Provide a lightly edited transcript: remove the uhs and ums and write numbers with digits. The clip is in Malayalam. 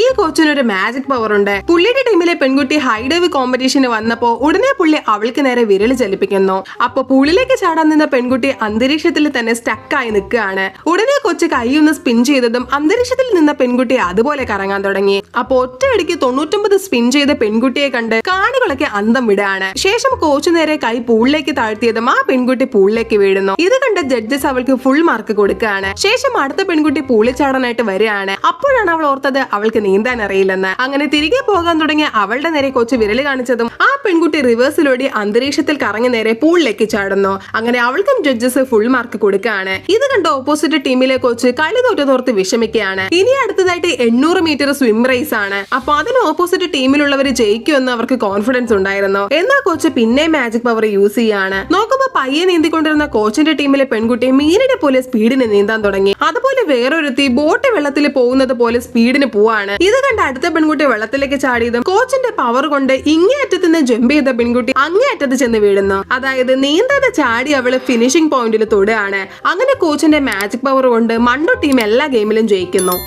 ഈ കോച്ചിനൊരു മാജിക് പവർ ഉണ്ട്. പുള്ളിയുടെ ടീമിലെ പെൺകുട്ടി ഹൈഡൈവ് കോമ്പറ്റീഷന് വന്നപ്പോ ഉടനെ പുള്ളി അവൾക്ക് നേരെ വിരൽ ചലിപ്പിക്കുന്നു. അപ്പൊ പൂളിലേക്ക് ചാടാൻ നിന്ന പെൺകുട്ടി അന്തരീക്ഷത്തിൽ തന്നെ സ്റ്റക്കായി നിൽക്കുകയാണ്. ഉടനെ കൊച്ചു കൈയൊന്ന് സ്പിൻ ചെയ്തതും അന്തരീക്ഷത്തിൽ നിന്ന പെൺകുട്ടി അതുപോലെ കറങ്ങാൻ തുടങ്ങി. അപ്പൊ ഒറ്റയടിക്ക് 99 സ്പിൻ ചെയ്ത പെൺകുട്ടിയെ കണ്ട് കാണികളൊക്കെ അന്തം വിടാണ്. ശേഷം കോച്ച് നേരെ കൈ പൂളിലേക്ക് താഴ്ത്തിയതും ആ പെൺകുട്ടി പൂളിലേക്ക് വീഴുന്നു. ഇത് കണ്ട ജഡ്ജസ് അവൾക്ക് ഫുൾ മാർക്ക് കൊടുക്കുകയാണ്. ശേഷം അടുത്ത പെൺകുട്ടി പൂളിൽ ചാടാനായിട്ട് വരികയാണ്. അപ്പോഴാണ് അവൾ ഓർത്തത് അവൾക്ക് നീന്താൻ അറിയില്ലെന്ന്. അങ്ങനെ തിരികെ പോകാൻ തുടങ്ങിയ അവളുടെ നേരെ കോച്ച് വിരൽ കാണിച്ചതും ആ പെൺകുട്ടി റിവേഴ്സിലോടി അന്തരീക്ഷത്തിൽ കറങ്ങി നേരെ പൂളിലേക്ക് ചാടുന്നു. അങ്ങനെ അവൾക്കും ജഡ്ജസ് ഫുൾ മാർക്ക് കൊടുക്കുകയാണ്. ഇത് കണ്ട ഓപ്പോസിറ്റ് ടീമിലെ കോച്ച് കളി തോറ്റതോർത്ത് വിഷമിക്കുകയാണ്. ഇനി അടുത്തതായിട്ട് 800 മീറ്റർ സ്വിം റേസ് ആണ്. അപ്പൊ അതിന് ഓപ്പോസിറ്റ് ടീമിലുള്ളവർ ജയിക്കുമെന്ന് അവർക്ക് കോൺഫിഡൻസ് ഉണ്ടായിരുന്നു. എന്നാൽ കോച്ച് പിന്നെ മാജിക് പവർ യൂസ് ചെയ്യാണ്. നോക്കുമ്പോ പയ്യെ നീന്തിക്കൊണ്ടിരുന്ന കോച്ചിന്റെ ടീമിലെ പെൺകുട്ടി മീനിനെ പോലെ സ്പീഡിന് നീന്താൻ തുടങ്ങി. അതുപോലെ വേറൊരുത്തി ബോട്ട് വെള്ളത്തിൽ പോകുന്നത് പോലെ സ്പീഡിന് പോവാണ്. ഇത് കണ്ട അടുത്ത പെൺകുട്ടി വെള്ളത്തിലേക്ക് ചാടിയതും കോച്ചിന്റെ പവർ കൊണ്ട് ഇങ്ങേ അറ്റത്ത് നിന്ന് ജമ്പ് ചെയ്ത പെൺകുട്ടി അങ്ങേ അറ്റത്ത് ചെന്ന് വീഴുന്നു. അതായത് നീന്താതെ ചാടി അവള് ഫിനിഷിംഗ് പോയിന്റിൽ തൊടുകയാണ്. അങ്ങനെ കോച്ചിന്റെ മാജിക് പവർ കൊണ്ട് മണ്ടോ ടീം എല്ലാ ഗെയിമിലും ജയിക്കുന്നു.